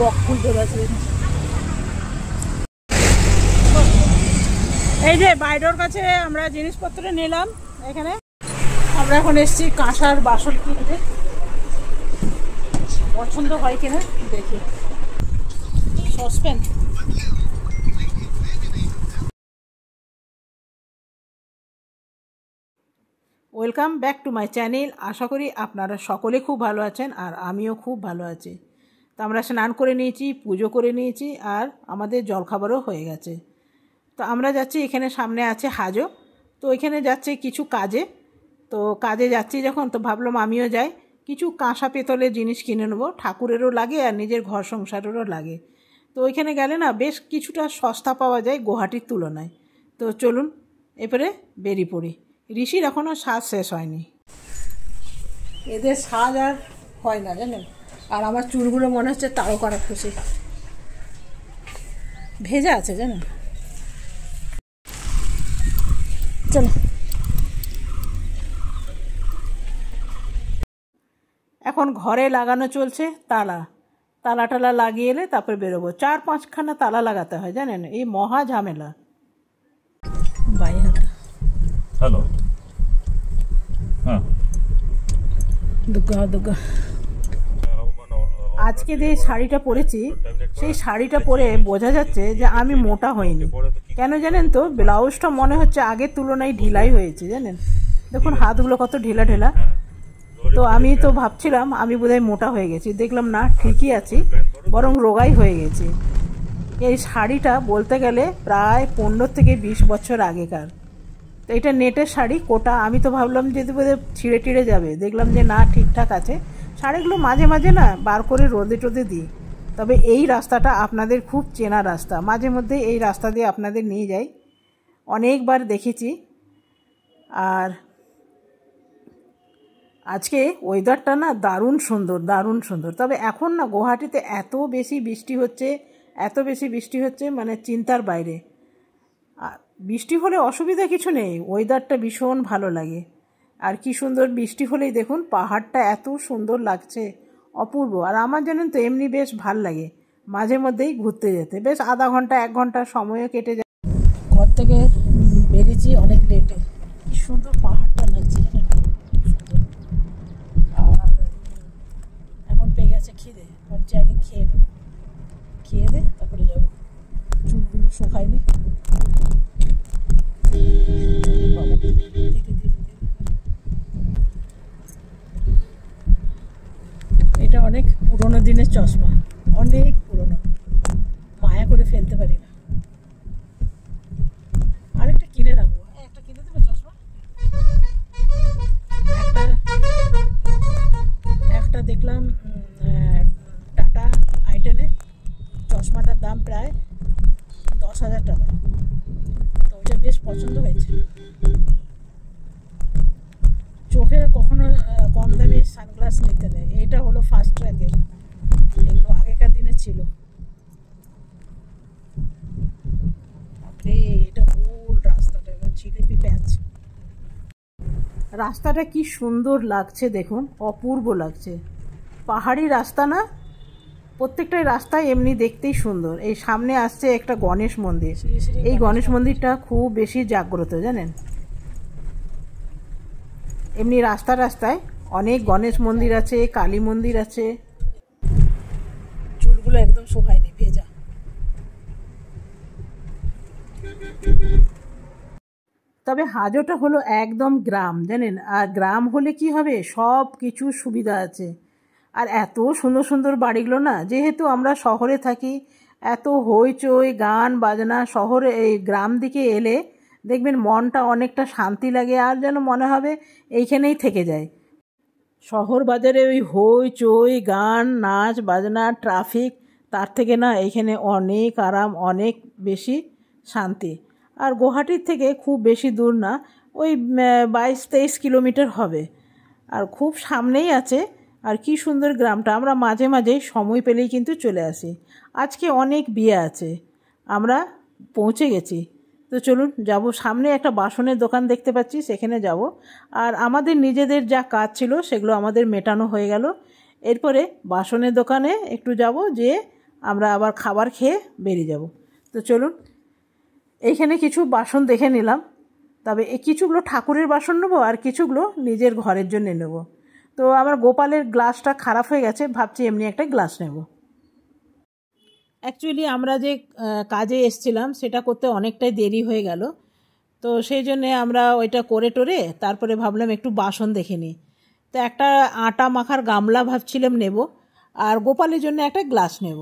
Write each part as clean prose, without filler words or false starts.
বক ফুল ধরেছে। এই যে বাইরের কাছে আমরা জিনিসপত্র নিলাম। এখানে আমরা এখন এসেছি কাঁসার বাসন কিনতে, পছন্দ হয় কিনা দেখি। Saucepan, welcome back to my channel. আশা করি আপনারা সকলে খুব ভালো আছেন আর আমিও খুব ভালো আছি। তো আমরা স্নান করে নিয়েছি, পুজো করে নিয়েছি আর আমাদের জলখাবারও হয়ে গেছে। তো আমরা যাচ্ছি, এখানে সামনে আছে হাজো, তো এখানে যাচ্ছে কিছু কাজে। তো কাজে যাচ্ছি যখন, তো ভাবলাম আমিও যাই, কিছু কাঁসা পেতলের জিনিস কিনে নেবো, ঠাকুরেরও লাগে আর নিজের ঘর সংসারেরও লাগে। তো ওইখানে গেলে না বেশ কিছুটা সস্তা পাওয়া যায় গুয়াহাটির তুলনায়। তো চলুন এবারে বেরিয়ে পড়ি। ঋষির এখনও সাজ শেষ হয়নি, এদের সাজ আর হয় না জানেন। আর আমার চুলগুলো মনে হচ্ছে তারকারা খুশি, ভেজা আছে জানেন। চলো এখন ঘরে লাগানো চলছে তালা, তালা টালা লাগিয়ে এলে তারপরে বেরোবো। 4-5খানা তালা লাগাতে হয় জানেন, এই মহা ঝামেলা। হ্যালো, হ্যাঁ দুর্গা দুর্গা। আজকে যে শাড়িটা পরেছি, সেই শাড়িটা পরে বোঝা যাচ্ছে যে আমি মোটা হইনি। কেন জানেন তো, ব্লাউজটা মনে হচ্ছে আগের তুলনায় ঢিলাই হয়েছে জানেন। দেখুন হাতগুলো কত ঢিলা ঢিলা। তো আমি তো ভাবছিলাম আমি বোধহয় মোটা হয়ে গেছি, দেখলাম না ঠিকই আছি, বরং রোগাই হয়ে গেছি। এই শাড়িটা বলতে গেলে প্রায় 15 থেকে 20 বছর আগেকার। তো এটা নেটের শাড়ি, কোটা। আমি তো ভাবলাম যে বোধহয় ছিঁড়ে টিড়ে যাবে, দেখলাম যে না ঠিকঠাক আছে। শাড়িগুলো মাঝে মাঝে না বার করে রোদে টোদে দিই। তবে এই রাস্তাটা আপনাদের খুব চেনা রাস্তা, মাঝে মধ্যে এই রাস্তা দিয়ে আপনাদের নিয়ে যাই, অনেকবার দেখেছি। আর আজকে ওয়েদারটা না দারুণ সুন্দর, দারুণ সুন্দর। তবে এখন না গুয়াহাটিতে এত বেশি বৃষ্টি হচ্ছে, এত বেশি বৃষ্টি হচ্ছে মানে চিন্তার বাইরে। বৃষ্টি হলে অসুবিধা কিছু নেই, ওয়েদারটা ভীষণ ভালো লাগে। আর কি সুন্দর বৃষ্টি হলেই দেখুন পাহাড়টা এত সুন্দর লাগছে, অপূর্ব। আর আমার জানেন তো এমনি বেশ ভাল লাগে মাঝে মধ্যেই ঘুরতে যেতে, বেশ আধা ঘন্টা 1 ঘন্টা সময়ও কেটে যায়। ঘর থেকে বেরিয়েছি অনেক লেটে, কি সুন্দর পাহাড়টা লাগছে জানেন। আর এখন পেয়ে গেছে খিদে, ভাবছি আগে খেয়ে নেব, খেয়ে দে তারপরে যাবো। চুলগুলো শুকায়নি। এটা অনেক পুরোনো দিনের চশমা, অনেক পুরোনো, মায়া করে ফেলতে পারি না। আরেকটা কিনে রাখবো, একটা কিনে দেবে চশমা। একটা দেখলাম টাটা আইটেনে, চশমাটার দাম প্রায় 10,000 টাকা। তো ওইটা বেশ পছন্দ হয়েছে। চোখে কখনো কম দামি সানগ্লাস নিতে নেই, এটা হলো ফার্স্ট ট্র্যাকের, এগুলো আগেকার দিনে ছিল। এটা গোল রাস্তাটা, জিলিপি প্যাচ। রাস্তাটা কি সুন্দর লাগছে দেখুন, অপূর্ব লাগছে। পাহাড়ি রাস্তা না, প্রত্যেকটাই রাস্তায় এমনি দেখতেই সুন্দর। এই সামনে আসছে একটা গণেশ মন্দির, এই গণেশ মন্দিরটা খুব বেশি জাগ্রত জানেন। এমনি রাস্তায় রাস্তায় অনেক গণেশ মন্দির আছে, কালী মন্দির আছে। চুলগুলো একদম শুকায়নি, ভেজা। তবে হাজোটা হলো একদম গ্রাম জানেন। আর গ্রাম হলে কি হবে, সব কিছু সুবিধা আছে। আর এত সুন্দর সুন্দর বাড়িগুলো না, যেহেতু আমরা শহরে থাকি, এত হইচই গান বাজনা। শহরে এই গ্রাম দিকে এলে দেখবেন মনটা অনেকটা শান্তি লাগে, আর যেন মনে হবে এইখানেই থেকে যায়। শহর বাজারে ওই হইচই গান নাচ বাজনা ট্রাফিক, তার থেকে না এইখানে অনেক আরাম, অনেক বেশি শান্তি। আর গুয়াহাটির থেকে খুব বেশি দূর না, ওই 22-23 কিলোমিটার হবে, আর খুব সামনেই আছে। আর কি সুন্দর গ্রামটা, আমরা মাঝে মাঝেই সময় পেলেই কিন্তু চলে আসি। আজকে অনেক বিয়ে আছে, আমরা পৌঁছে গেছি। তো চলুন যাব, সামনে একটা বাসনের দোকান দেখতে পাচ্ছি, সেখানে যাব। আর আমাদের নিজেদের যা কাজ ছিল সেগুলো আমাদের মেটানো হয়ে গেল। এরপরে বাসনের দোকানে একটু যাব, যে আমরা আবার খাবার খেয়ে বেরিয়ে যাব। তো চলুন, এইখানে কিছু বাসন দেখে নিলাম, তবে এই কিছুগুলো ঠাকুরের বাসন নেবো আর কিছুগুলো নিজের ঘরের জন্য নেব। তো আমার গোপালের গ্লাসটা খারাপ হয়ে গেছে, ভাবছি এমনি একটা গ্লাস নেব। অ্যাকচুয়ালি আমরা যে কাজে এসছিলাম সেটা করতে অনেকটাই দেরি হয়ে গেল, তো সেই জন্যে আমরা ওইটা করে টোরে তারপরে ভাবলাম একটু বাসন দেখে নিই। তো একটা আটা মাখার গামলা ভাবছিলাম নেব, আর গোপালের জন্য একটা গ্লাস নেব।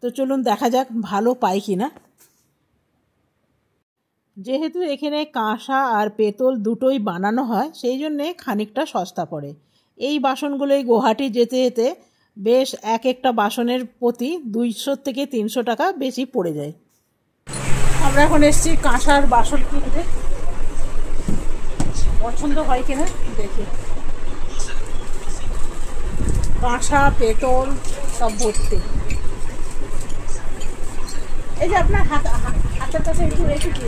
তো চলুন দেখা যাক ভালো পাই কি না। যেহেতু এখানে কাঁসা আর পেতল দুটোই বানানো হয়, সেই জন্যে খানিকটা সস্তা পড়ে। এই বাসনগুলোই গুয়াহাটি যেতে যেতে বেশ এক একটা বাসনের প্রতি 200 থেকে 300 টাকা বেশি পড়ে যায়। আমরা এখন এসেছি কাঁসার বাসন কিনতে, পছন্দ হয় কিনা দেখি। কাঁসা পেতল সব ভর্তি। এই যে আপনার হাতের কাছে একটু রেখেছি,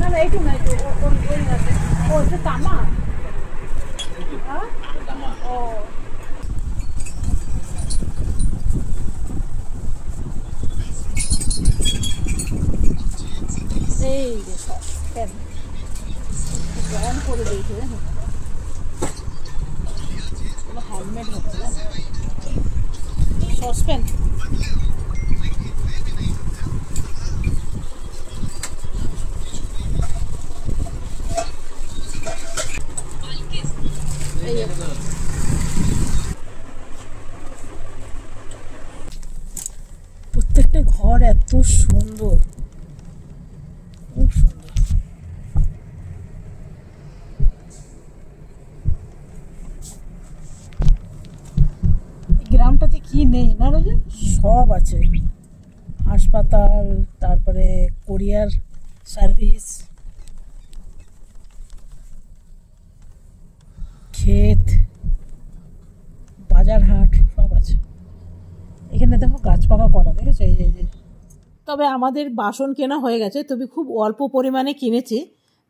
না না একটু না, একটু ওই আছে। ও এটা তামা, ও এই যে সসপ্যান গরম করে দিয়েছে, হ্যান্ডমেড হচ্ছে না সসপ্যান। প্রত্যেকটা ঘর এত সুন্দর, খুব সুন্দর। গ্রামটাতে কি নেই না, সব আছে। হাসপাতাল, তারপরে কোরিয়ার সার্ভিস, ক্ষেত, বাজার হাট সব আছে। এখানে দেখো গাছ পাকা করা, দেখেছো? এই যে তবে আমাদের বাসন কেনা হয়ে গেছে, তবে খুব অল্প পরিমাণে কিনেছি।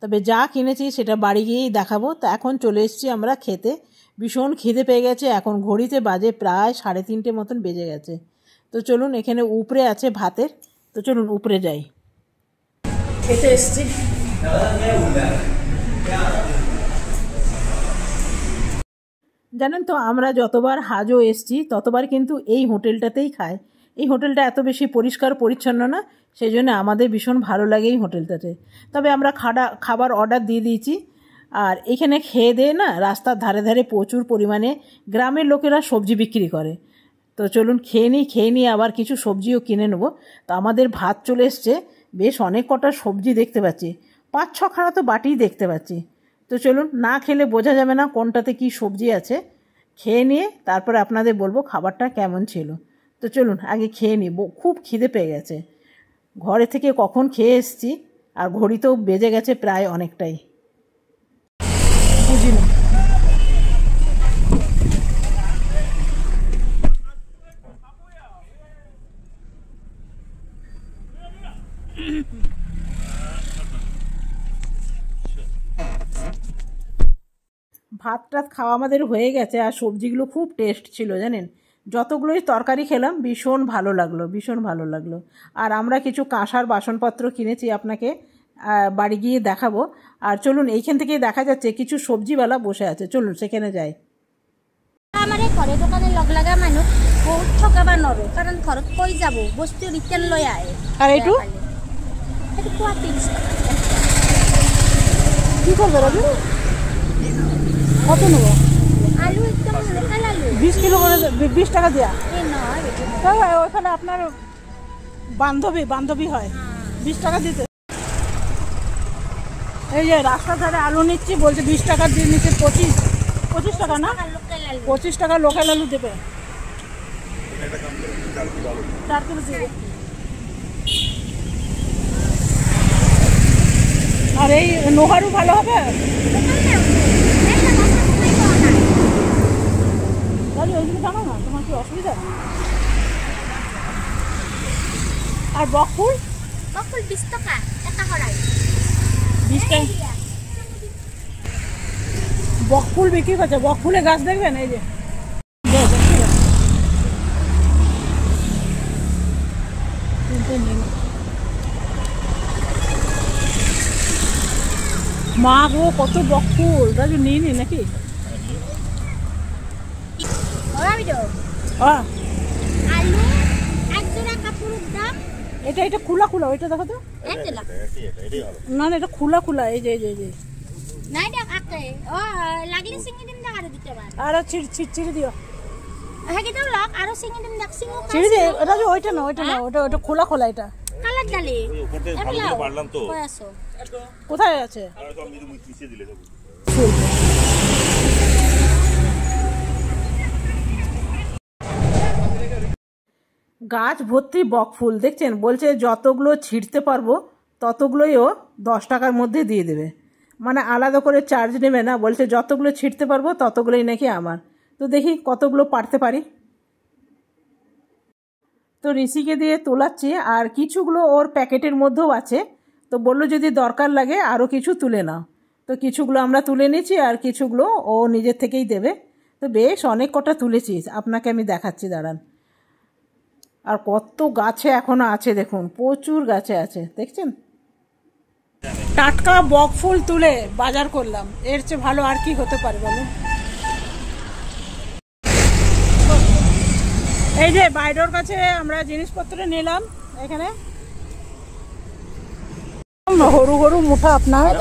তবে যা কিনেছি সেটা বাড়ি গিয়েই দেখাবো। তো এখন চলে এসেছি আমরা খেতে, ভীষণ খিদে পেয়ে গেছে। এখন ঘড়িতে বাজে প্রায় 3:30 মতন বেজে গেছে। তো চলুন, এখানে উপরে আছে ভাতের, তো চলুন উপরে যাই। খেতে এসেছি। জানেন তো, আমরা যতবার হাজো এসছি ততবার কিন্তু এই হোটেলটাতেই খাই। এই হোটেলটা এত বেশি পরিষ্কার পরিচ্ছন্ন না, সেই জন্য আমাদের ভীষণ ভালো লাগে এই হোটেলটাতে। তবে আমরা খাবার অর্ডার দিয়ে দিয়েছি। আর এখানে খেয়ে দিয়ে না, রাস্তার ধারে ধারে প্রচুর পরিমাণে গ্রামের লোকেরা সবজি বিক্রি করে। তো চলুন খেয়ে নিই আবার কিছু সবজিও কিনে নেবো। তো আমাদের ভাত চলে এসছে, বেশ অনেক কটা সবজি দেখতে পাচ্ছি, 5-6 খানা তো বাটিই দেখতে পাচ্ছি। তো চলুন, না খেলে বোঝা যাবে না কোনটাতে কি সবজি আছে। খেয়ে নিয়ে তারপরে আপনাদের বলবো খাবারটা কেমন ছিল। তো চলুন আগে খেয়ে নিই, খুব খিদে পেয়ে গেছে। ঘরে থেকে কখন খেয়ে এসেছি, আর ঘড়িতেও বেজে গেছে প্রায় অনেকটাই, বুঝি না। ভাত টাত খাওয়া আমাদের হয়ে গেছে, আর সবজিগুলো খুব টেস্ট ছিল জানেন। যতগুলোই তরকারি খেলাম ভীষণ ভালো লাগলো, ভীষণ ভালো লাগলো। আর আমরা কিছু কাঁসার বাসনপত্র কিনেছি, আপনাকে বাড়ি গিয়ে দেখাবো। আর চলুন, এইখান থেকেই দেখা যাচ্ছে কিছু সবজিওয়ালা বসে আছে, চলুন সেখানে যাই। আমাৰ এই ঘৰে দোকানে লগ লগা মানুহ বহুত ঠকাব নোৱাৰোঁ, কাৰণ ঘৰত কৈ যাব বস্তু ৰিটাৰ্ণ লৈ আহে। আর এইটু সেইটো পোৱা 30 টকা। কী করবে রাজু? কত নেবো? আলু একদম লোকাল আলু 20 কিলো করে 20 টাকা দেয়া। এই নহয় বেছি। ওখানে আপনার বান্ধবী হয়, 20 টাকা দিতে। এই যে রাস্তার ধারে আলু নিচ্ছি, বলছে 20 টাকা দিয়ে নিচ্ছে। 25 টাকা না, লোকাল আলু 25 টাকা লোকাল আলু দেবে। 4 কিলো দেবে। আর এই নোহারু ভালো হবে? দাদু ওইগুলো জানো না, তোমার কি অসুবিধা? আর বকফুল? বকফুল 20 টাকা এটা কৰাই। 20 টাকা বকফুল বিক্রি করছে। বকফুলের গাছ দেখবেন, এই যে মা গো কত বকফুল, রাজু নিয়ে নি নাকি? আলু এক জোড়া কাপড়ের দাম এটা এটা খোলা খোলা, ওইটা দেখো তো। না না, এটা খোলা খোলা, এই যে এই যে এই যে। নাই দেখ আকে ও লাগলে সিঙ্গি দিম দেখ আর দিতে পার। আর ছিড়ে দিও। হ্যাঁ কি দাও লাগ আর সিঙ্গি দিম দেখ সিঙ্গি ছিড়ে দে, এটা যে ওইটা না, ওইটা না, ওটা ওটা খোলা খোলা এটা। কালার ডালি উপরতে ভালো করে পারলাম তো। কই আছো? কোথায় আছে? আর তো আমি তো মিশিয়ে দিলে সব। গাছ ভর্তি বকফুল দেখছেন, বলছে যতগুলো ছিঁড়তে পারবো ততগুলোই ও 10 টাকার মধ্যে দিয়ে দেবে, মানে আলাদা করে চার্জ নেবে না, বলছে যতগুলো ছিঁড়তে পারবো ততগুলোই নাকি আমার। তো দেখি কতগুলো পারতে পারি। তো ঋষিকে দিয়ে তোলাচ্ছি, আর কিছুগুলো ওর প্যাকেটের মধ্যেও আছে, তো বললো যদি দরকার লাগে আরও কিছু তুলে নাও। তো কিছুগুলো আমরা তুলে নিয়েছি, আর কিছুগুলো ও নিজের থেকেই দেবে। তো বেশ অনেক কটা তুলেছি, আপনাকে আমি দেখাচ্ছি দাঁড়ান। আর কত গাছে এখনো আছে দেখুন, প্রচুর গাছে আছে দেখছেন। টাটকা বকফুল তুলে বাজার করলাম, এর চেয়ে ভালো আর কি হতে পারে বলো। এই যে বাইরের কাছে আমরা জিনিসপত্র নিলাম, এখানে সরু সরু মুঠা আপনার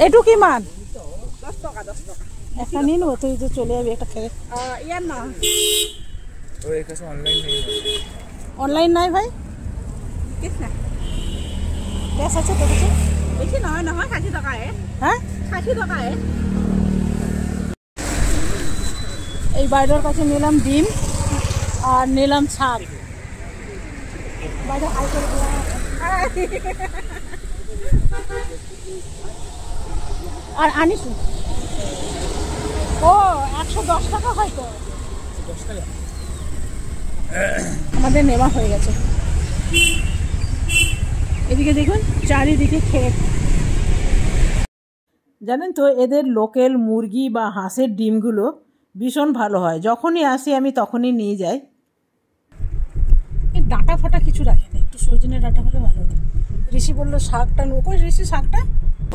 এটু কিমান? 10 টাকা 10 টাকা একটা নিয়ে নেবো। তুই যে চলে যাবি একটা খেয়ে। ইয়ার না অনলাইন নাই ভাই, ক্যাশ আছে তোর কাছে? বেশি নহয় নহয় 60 টাকা। হ্যাঁ 60 টাকা। এই বাইরের কাছে নিলাম ডিম আর নিলাম শাক। বাইরে হাই করে আর আনিস ও 110 টাকা হয়তো। আমাদের নেওয়া হয়ে গেছে। এদিকে দেখুন চারিদিকে ক্ষেত। জানেন তো এদের লোকাল মুরগি বা হাঁসের ডিমগুলো ভীষণ ভালো হয়, যখনই আসি আমি তখনই নিয়ে যাই। এই ডাঁটা ফাটা কিছু রাখে না, একটু সজনে ডাঁটা হলে ভালো হতো। ঋষি বললো শাকটা নোকো, ঋষি শাকটা।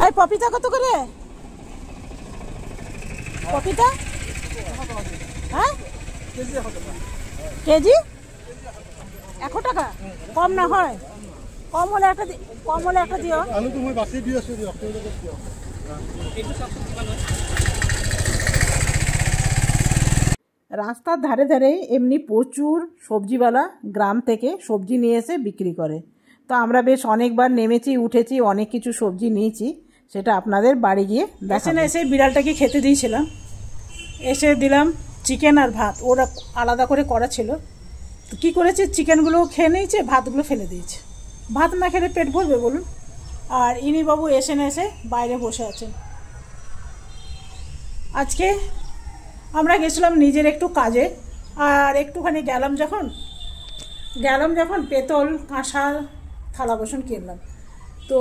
এই পপিতা কত করে? পপিতা হ্যাঁ কেজি 100 টাকা। কম না হয়? কম হলে একটা দিও। আলু তুমি বাছি দিয়ে আসো দিও। রাস্তার ধারে ধারে এমনি প্রচুর সবজিওয়ালা গ্রাম থেকে সবজি নিয়ে এসে বিক্রি করে। তো আমরা বেশ অনেকবার নেমেছি, উঠেছি, অনেক কিছু সবজি নিয়েছি, সেটা আপনাদের বাড়ি গিয়ে দেখেন। এসে বিড়ালটাকে খেতে দিয়েছিলাম, এসে দিলাম চিকেন আর ভাত, ওরা আলাদা করে করা ছিল। তো কী করেছে, চিকেনগুলো খেয়ে নিয়েছে, ভাতগুলো ফেলে দিয়েছে। ভাত না খেলে পেট ভরবে বলুন? আর ইনি বাবু এসে বাইরে বসে আছেন। আজকে আমরা গেছিলাম নিজের একটু কাজে, আর একটুখানি গেলাম যখন পেতল কাঁসার থালা বাসন কিনলাম। তো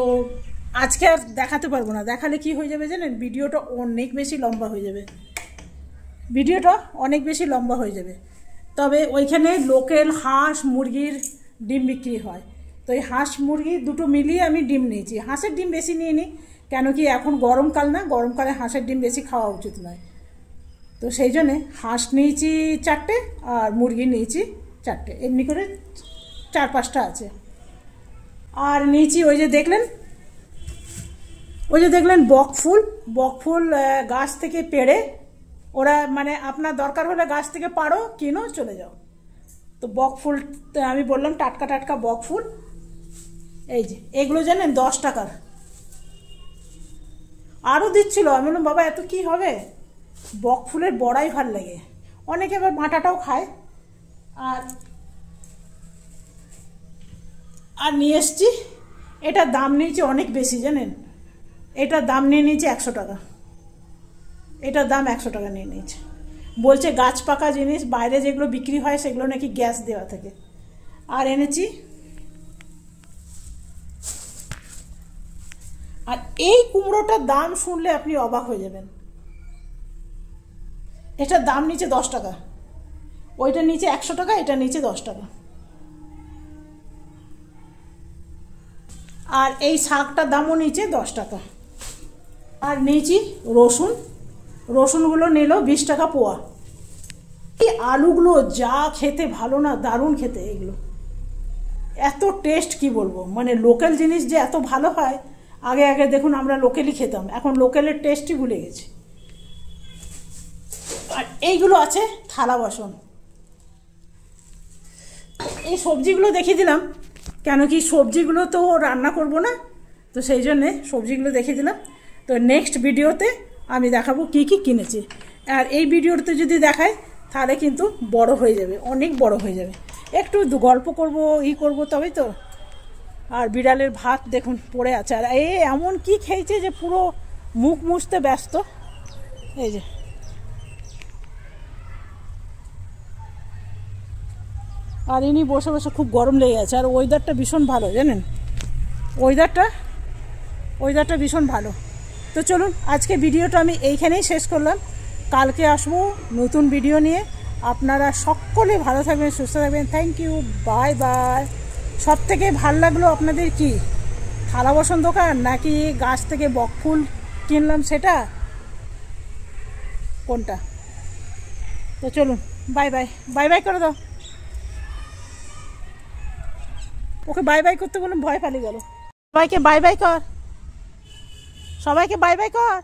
আজকে আর দেখাতে পারবো না, দেখালে কি হয়ে যাবে জানেন, ভিডিওটা অনেক বেশি লম্বা হয়ে যাবে। তবে ওইখানে লোকাল হাঁস মুরগির ডিম বিক্রি হয়। তো এই হাঁস মুরগি দুটো মিলিয়ে আমি ডিম নিয়েছি। হাঁসের ডিম বেশি নিয়ে নিই, কেন কি এখন গরমকাল না, গরমকালে হাঁসের ডিম বেশি খাওয়া উচিত নয়। তো সেই জন্যে হাঁস নিয়েছি 4টে আর মুরগি নিয়েছি 4টে, এমনি করে 4-5টা আছে। আর নিয়েছি ওই যে দেখলেন বকফুল গাছ থেকে পেড়ে, ওরা মানে আপনার দরকার হলে গাছ থেকে পারো, কিনো, চলে যাও। তো বকফুল আমি বললাম টাটকা বকফুল, এই যে এগুলো জানেন 10 টাকার। আরও দিচ্ছিল, আমি বললাম বাবা এত কি হবে, বকফুলের বড়াই ভাল লাগে, অনেকে আবার বাটাটাও খায়। আর নিয়ে এসছি, এটার দাম নিয়েছে অনেক বেশি জানেন, এটার দাম নিয়ে নিয়েছে 100 টাকা। এটার দাম 100 টাকা নিয়ে নিয়েছে। বলছে গাছ পাকা জিনিস, বাইরে যেগুলো বিক্রি হয় সেগুলো নাকি গ্যাস দেওয়া থাকে। আর এনেছি, আর এই কুমড়োটার দাম শুনলে আপনি অবাক হয়ে যাবেন। এটার দাম নিচে 10 টাকা, ওইটা নিচে 100 টাকা, এটা নিচে 10 টাকা। আর এই শাকটার দামও নিচে 10 টাকা। আর নিয়েছি রসুনগুলো নিল 20 টাকা পোয়া। এই আলুগুলো যা খেতে ভালো না, দারুণ খেতে এগুলো, এত টেস্ট কি বলবো, মানে লোকাল জিনিস যে এত ভালো হয়। আগে আগে দেখুন আমরা লোকালই খেতাম, এখন লোকালের টেস্টই ভুলে গেছি। আর এইগুলো আছে থালা বাসন। এই সবজিগুলো দেখিয়ে দিলাম, কেন কি সবজিগুলো তো রান্না করব না, তো সেই জন্যে সবজিগুলো দেখিয়ে দিলাম। তো নেক্সট ভিডিওতে আমি দেখাবো কি কি কিনেছি। আর এই ভিডিওতে যদি দেখায় তাহলে কিন্তু বড় হয়ে যাবে, অনেক বড় হয়ে যাবে। একটু গল্প করব, করব তবেই তো। আর বিড়ালের ভাত দেখুন পড়ে আছে, আর এমন কি খেয়েছে যে পুরো মুখ মুছতে ব্যস্ত। এই যে আর ইনি বসে বসে, খুব গরম লেগে আছে। আর ওয়েদারটা ভীষণ ভালো, জানেন, ওয়েদারটা ভীষণ ভালো। তো চলুন আজকে ভিডিওটা আমি এইখানেই শেষ করলাম। কালকে আসবো নতুন ভিডিও নিয়ে। আপনারা সকলে ভালো থাকবেন, সুস্থ থাকবেন। Thank you, bye bye. সব থেকে ভালো লাগলো আপনাদের কি, থালা বাসন দোকান নাকি গাছ থেকে বকফুল কিনলাম সেটা, কোনটা? তো চলুন, বাই বাই। বাই বাই করে দাও। ওকে বাই বাই করতে বললাম, ভয় পালিয়ে গেল। সবাইকে বাই বাই কর, সবাইকে বাই বাই কর।